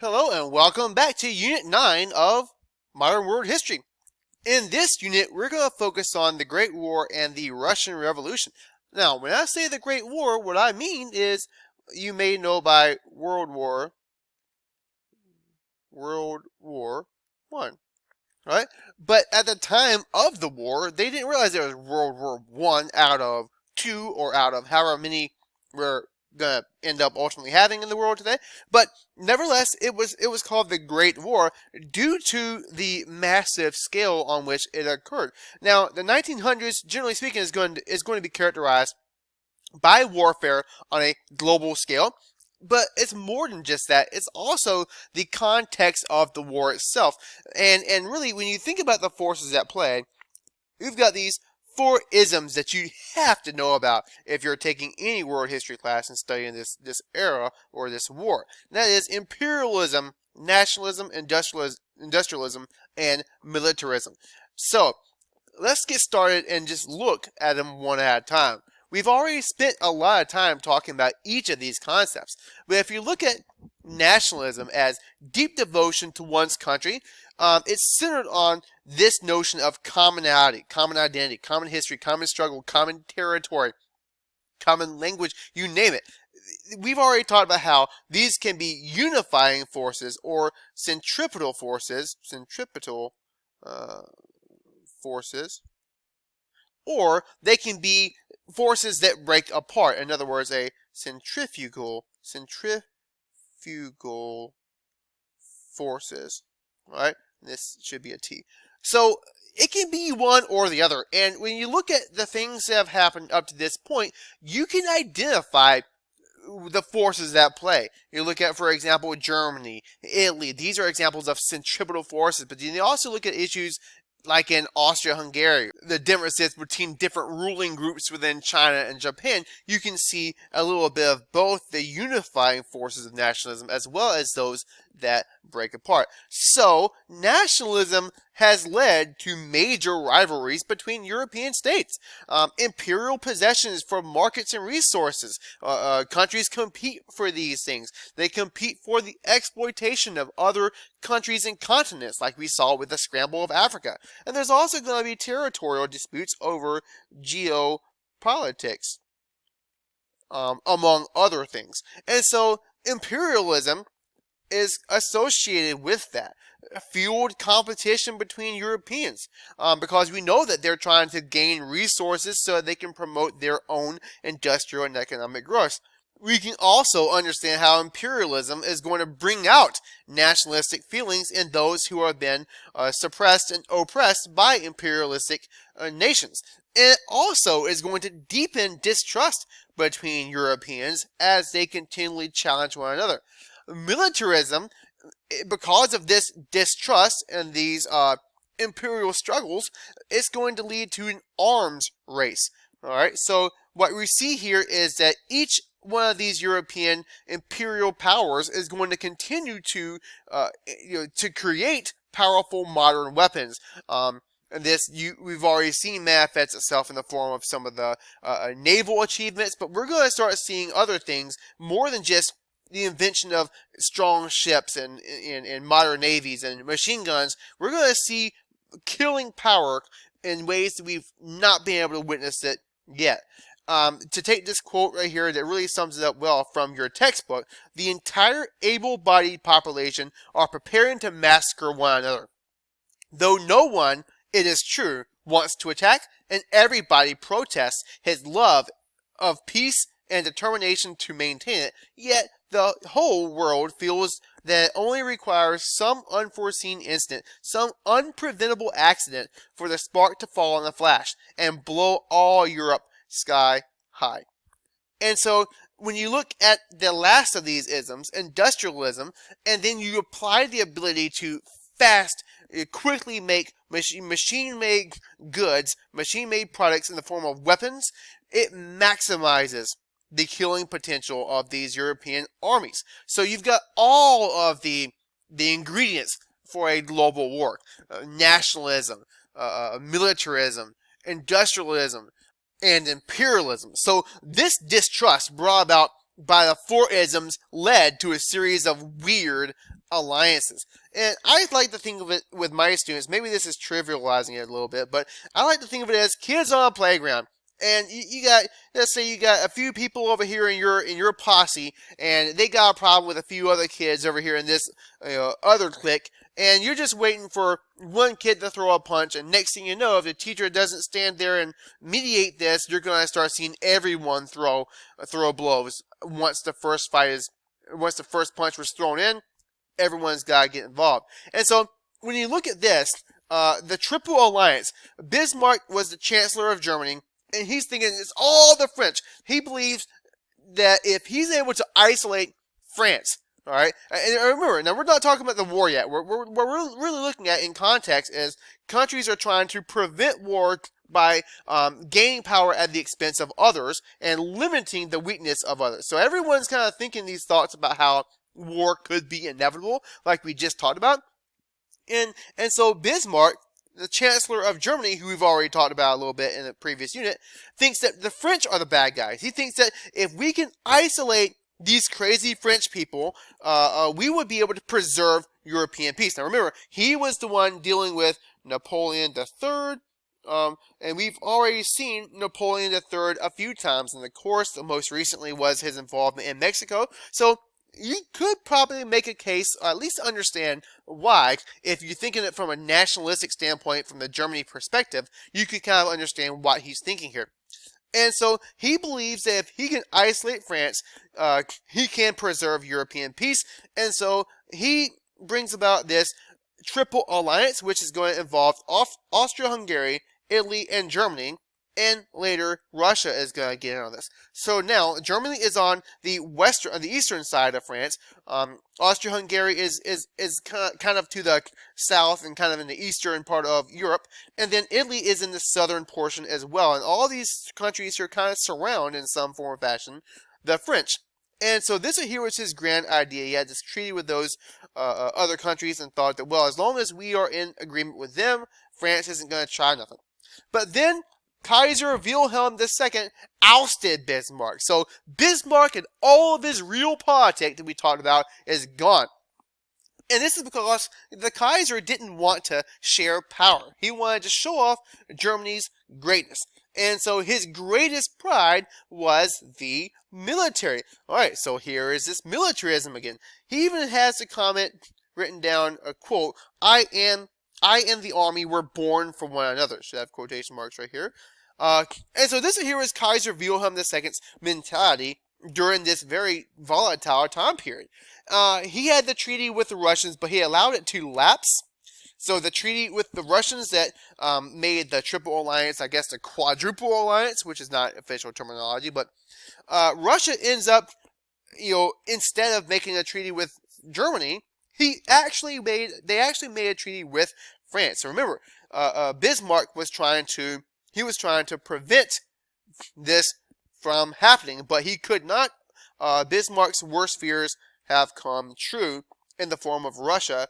Hello and welcome back to Unit 9 of Modern World History. In this unit, we're going to focus on the Great War and the Russian Revolution. Now, when I say the Great War, what I mean is, you may know by World War One, right? But at the time of the war, they didn't realize there was World War One out of two or out of however many we're gonna end up ultimately having in the world today. But nevertheless, it was called the Great War due to the massive scale on which it occurred. Now, the 1900s, generally speaking, is going to be characterized by warfare on a global scale. But it's more than just that. It's also the context of the war itself. And really, when you think about the forces at play, we've got these four isms that you have to know about if you're taking any world history class and studying this era or this war. And that is imperialism, nationalism, industrialism, and militarism. So, let's get started and just look at them one at a time. We've already spent a lot of time talking about each of these concepts, but if you look at nationalism as deep devotion to one's country, it's centered on this notion of commonality, common identity, common history, common struggle, common territory, common language, you name it. We've already talked about how these can be unifying forces or centripetal forces, or they can be forces that break apart. In other words, a centrifugal forces, right? This should be a T. So it can be one or the other. And when you look at the things that have happened up to this point, you can identify the forces that play. You look at, for example, Germany, Italy. These are examples of centripetal forces. But you also look at issues like in Austria-Hungary, the differences between different ruling groups within China and Japan. You can see a little bit of both the unifying forces of nationalism as well as those that break apart. So, nationalism has led to major rivalries between European states. Imperial possessions for markets and resources. Countries compete for these things. They compete for the exploitation of other countries and continents, like we saw with the scramble of Africa. And there's also going to be territorial disputes over geopolitics, among other things. And so, imperialism is associated with that. Fueled competition between Europeans, because we know that they're trying to gain resources so that they can promote their own industrial and economic growth. We can also understand how imperialism is going to bring out nationalistic feelings in those who have been suppressed and oppressed by imperialistic nations. And it also is going to deepen distrust between Europeans as they continually challenge one another. Militarism, because of this distrust and these imperial struggles, is going to lead to an arms race. All right, so what we see here is that each one of these European imperial powers is going to continue to create powerful modern weapons. And we've already seen manifest itself in the form of some of the naval achievements, but we're going to start seeing other things more than just the invention of strong ships and modern navies and machine guns. We're going to see killing power in ways that we've not been able to witness it yet. To take this quote right here that really sums it up well from your textbook, the entire able-bodied population are preparing to massacre one another. Though no one, it is true, wants to attack, and everybody protests his love of peace and determination to maintain it, yet the whole world feels that it only requires some unforeseen incident, some unpreventable accident for the spark to fall in a flash and blow all Europe sky high. And so, when you look at the last of these isms, industrialism, and then you apply the ability to quickly make machine-made goods, machine-made products in the form of weapons, it maximizes the killing potential of these European armies. So you've got all of the ingredients for a global war. Nationalism, militarism, industrialism, and imperialism. So this distrust brought about by the four isms led to a series of weird alliances. And I like to think of it with my students, maybe this is trivializing it a little bit, but I like to think of it as kids on a playground. And you got, let's say you got a few people over here in your posse, and they got a problem with a few other kids over here in this other clique, and you're just waiting for one kid to throw a punch, and next thing you know, if the teacher doesn't stand there and mediate this, you're gonna start seeing everyone throw blows once the first punch was thrown in. Everyone's got to get involved. And so when you look at this, the Triple Alliance, Bismarck was the Chancellor of Germany, and he's thinking it's all the French. He believes that if he's able to isolate France, all right, and remember, now we're not talking about the war yet. What we're really looking at in context is countries are trying to prevent war by gaining power at the expense of others and limiting the weakness of others. So everyone's kind of thinking these thoughts about how war could be inevitable, like we just talked about. And so Bismarck, the Chancellor of Germany, who we've already talked about a little bit in the previous unit, thinks that the French are the bad guys. He thinks that if we can isolate these crazy French people, we would be able to preserve European peace. Now remember, he was the one dealing with Napoleon III, and we've already seen Napoleon III a few times in the course. The most recently was his involvement in Mexico. So you could probably make a case, or at least understand why, if you're thinking it from a nationalistic standpoint, from the Germany perspective, you could kind of understand what he's thinking here. And so he believes that if he can isolate France, he can preserve European peace. And so he brings about this Triple Alliance, which is going to involve Austria-Hungary, Italy, and Germany. And later, Russia is going to get in on this. So now, Germany is on the eastern side of France. Austria-Hungary is kind of to the south and kind of in the eastern part of Europe. And then Italy is in the southern portion as well. And all these countries here kind of surround, in some form or fashion, the French. And so this here was his grand idea. He had this treaty with those other countries and thought that, well, as long as we are in agreement with them, France isn't going to try nothing. But then Kaiser Wilhelm II ousted Bismarck. So Bismarck and all of his real politics that we talked about is gone. And this is because the Kaiser didn't want to share power. He wanted to show off Germany's greatness. And so his greatest pride was the military. Alright, so here is this militarism again. He even has a comment written down, a quote, I and the army were born for one another. Should have quotation marks right here. And so this here is Kaiser Wilhelm II's mentality during this very volatile time period. He had the treaty with the Russians, but he allowed it to lapse. So the treaty with the Russians that made the Triple Alliance, I guess the Quadruple Alliance, which is not official terminology, but Russia ends up, instead of making a treaty with Germany, they actually made a treaty with France. So remember, Bismarck was trying to prevent this from happening, but he could not. Bismarck's worst fears have come true in the form of Russia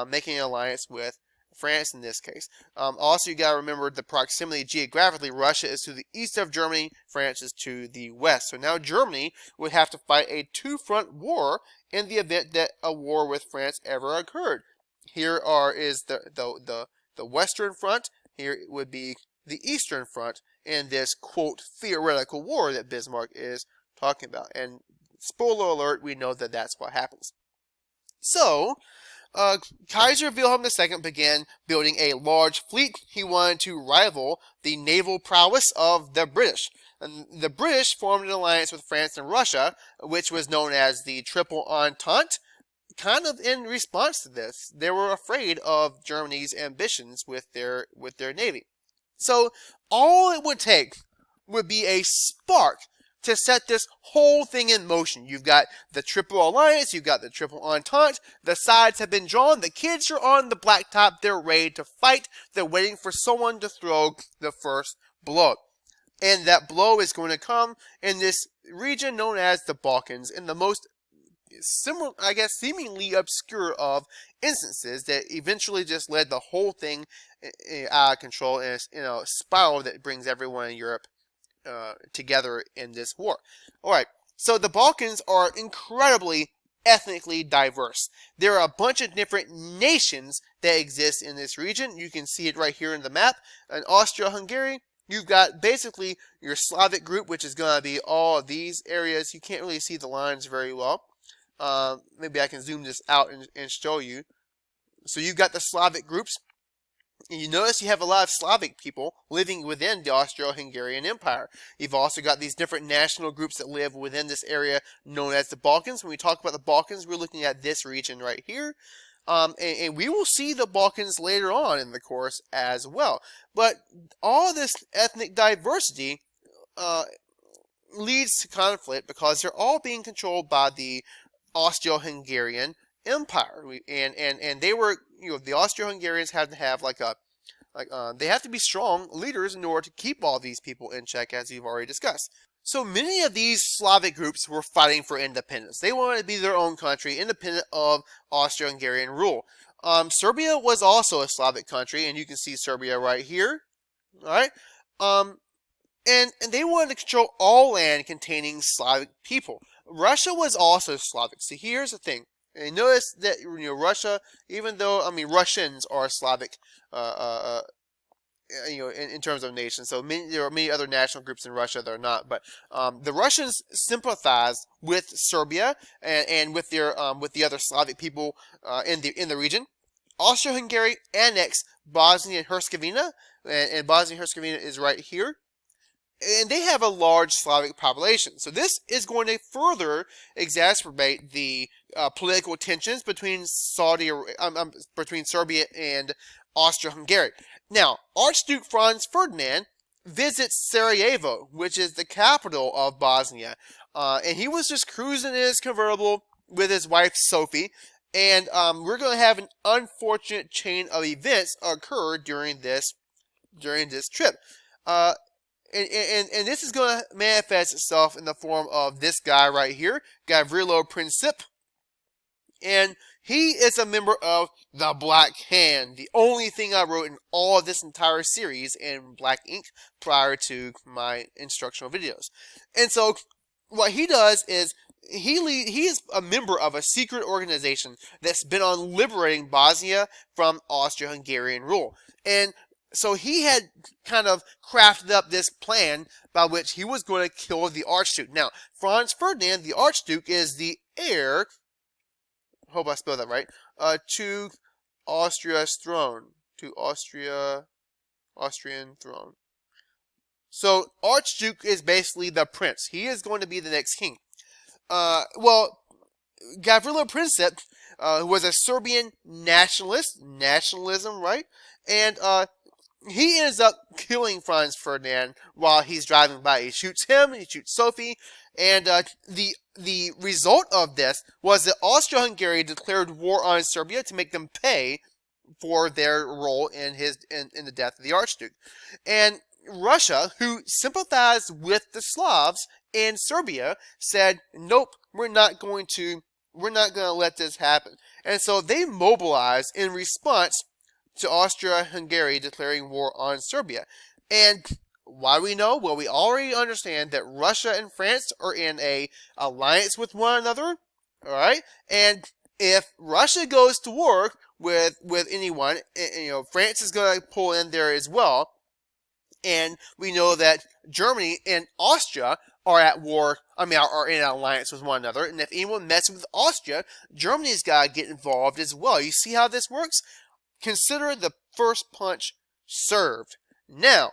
making an alliance with France in this case. Also, you got to remember the proximity geographically. Russia is to the east of Germany, France is to the west. So now Germany would have to fight a two-front war in the event that a war with France ever occurred. Here is the Western Front. Here would be the Eastern Front in this, quote, theoretical war that Bismarck is talking about. And spoiler alert, we know that that's what happens. So, Kaiser Wilhelm II began building a large fleet. He wanted to rival the naval prowess of the British. And the British formed an alliance with France and Russia, which was known as the Triple Entente. Kind of in response to this, they were afraid of Germany's ambitions with their navy. So all it would take would be a spark to set this whole thing in motion. You've got the Triple Alliance, you've got the Triple Entente, the sides have been drawn, the kids are on the blacktop, they're ready to fight, they're waiting for someone to throw the first blow. And that blow is going to come in this region known as the Balkans, in the most similar, I guess, seemingly obscure of instances that eventually just led the whole thing out of control in a spiral that brings everyone in Europe together in this war. Alright, so the Balkans are incredibly ethnically diverse. There are a bunch of different nations that exist in this region. You can see it right here in the map. In Austria-Hungary, you've got basically your Slavic group, which is going to be all of these areas. You can't really see the lines very well. Maybe I can zoom this out and show you. So you've got the Slavic groups. And you notice you have a lot of Slavic people living within the Austro-Hungarian Empire. You've also got these different national groups that live within this area known as the Balkans. When we talk about the Balkans, we're looking at this region right here. And we will see the Balkans later on in the course as well. But all this ethnic diversity leads to conflict because they're all being controlled by the Austro-Hungarian Empire. And they were, the Austro-Hungarians had to have they have to be strong leaders in order to keep all these people in check, as we've already discussed. So many of these Slavic groups were fighting for independence. They wanted to be their own country, independent of Austro-Hungarian rule. Serbia was also a Slavic country, and you can see Serbia right here. All right. And they wanted to control all land containing Slavic people. Russia was also Slavic. So here's the thing. And notice that Russia, even though Russians are Slavic, in terms of nations. So there are many other national groups in Russia that are not. But the Russians sympathized with Serbia and with the other Slavic people in the region. Austro-Hungary annexed Bosnia and Herzegovina, and Bosnia and Herzegovina is right here. And they have a large Slavic population. So this is going to further exacerbate the political tensions between between Serbia and Austro-Hungary. Now, Archduke Franz Ferdinand visits Sarajevo, which is the capital of Bosnia. And he was just cruising in his convertible with his wife Sophie. And we're going to have an unfortunate chain of events occur during this trip. And this is going to manifest itself in the form of this guy right here, Gavrilo Princip. And he is a member of the Black Hand, the only thing I wrote in all of this entire series in black ink prior to my instructional videos. And so what he does is he is a member of a secret organization that's been on liberating Bosnia from Austro-Hungarian rule. And so he had kind of crafted up this plan by which he was going to kill the Archduke. Now, Franz Ferdinand, the Archduke, is the heir, hope I spelled that right, to Austria's throne, Austrian throne. So, Archduke is basically the prince. He is going to be the next king. Gavrilo Princip was a Serbian nationalist, nationalism, right? And he ends up killing Franz Ferdinand while he's driving by. He shoots him, he shoots Sophie, and the result of this was that Austro-Hungary declared war on Serbia to make them pay for their role in the death of the Archduke. And Russia, who sympathized with the Slavs in Serbia, said, "Nope, we're not going to let this happen." And so they mobilized in response to Austria-Hungary declaring war on Serbia. And why we know? Well, we already understand that Russia and France are in a alliance with one another. All right, and if Russia goes to war with anyone, France is going to pull in there as well. And we know that Germany and Austria are at war, are in an alliance with one another. And if anyone messes with Austria, Germany's got to get involved as well. You see how this works? Consider the first punch served. Now,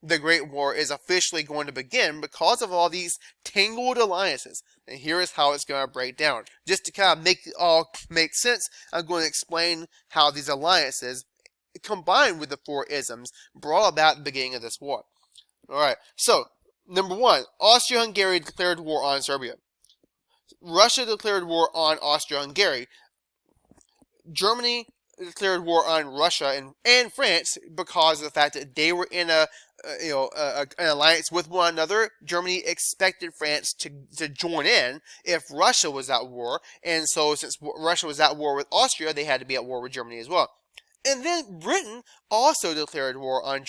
the Great War is officially going to begin because of all these tangled alliances. And here is how it's going to break down. Just to kind of make it all make sense, I'm going to explain how these alliances, combined with the four isms, brought about the beginning of this war. Alright, so, number one, Austria-Hungary declared war on Serbia. Russia declared war on Austria-Hungary. Germany declared war on Russia and France because of the fact that they were in an alliance with one another. Germany expected France to join in if Russia was at war, and so since Russia was at war with Austria, they had to be at war with Germany as well. And then Britain also declared war on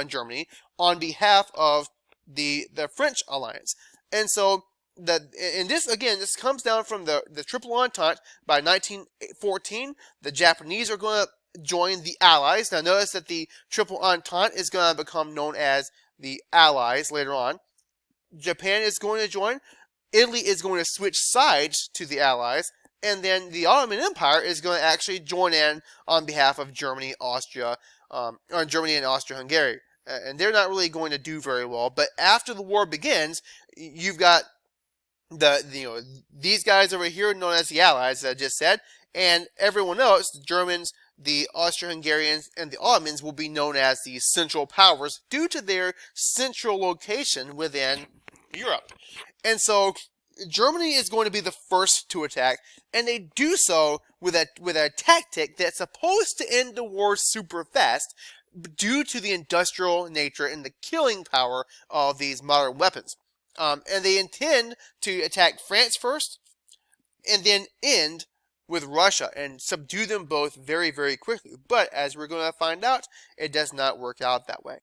Germany on behalf of the French alliance. And so and this again, this comes down from the Triple Entente. By 1914, the Japanese are going to join the Allies. Now notice that the Triple Entente is going to become known as the Allies later on. Japan is going to join. Italy is going to switch sides to the Allies, and then the Ottoman Empire is going to actually join in on behalf of Germany, Austria, or Germany and Austria-Hungary. And they're not really going to do very well. But after the war begins, you've got these guys over here known as the Allies, as I just said, and everyone else, the Germans, the Austro-Hungarians, and the Ottomans, will be known as the Central Powers due to their central location within Europe. And so Germany is going to be the first to attack, and they do so with a tactic that's supposed to end the war super fast due to the industrial nature and the killing power of these modern weapons. And they intend to attack France first, and then end with Russia and subdue them both very, very quickly. But as we're going to find out, it does not work out that way.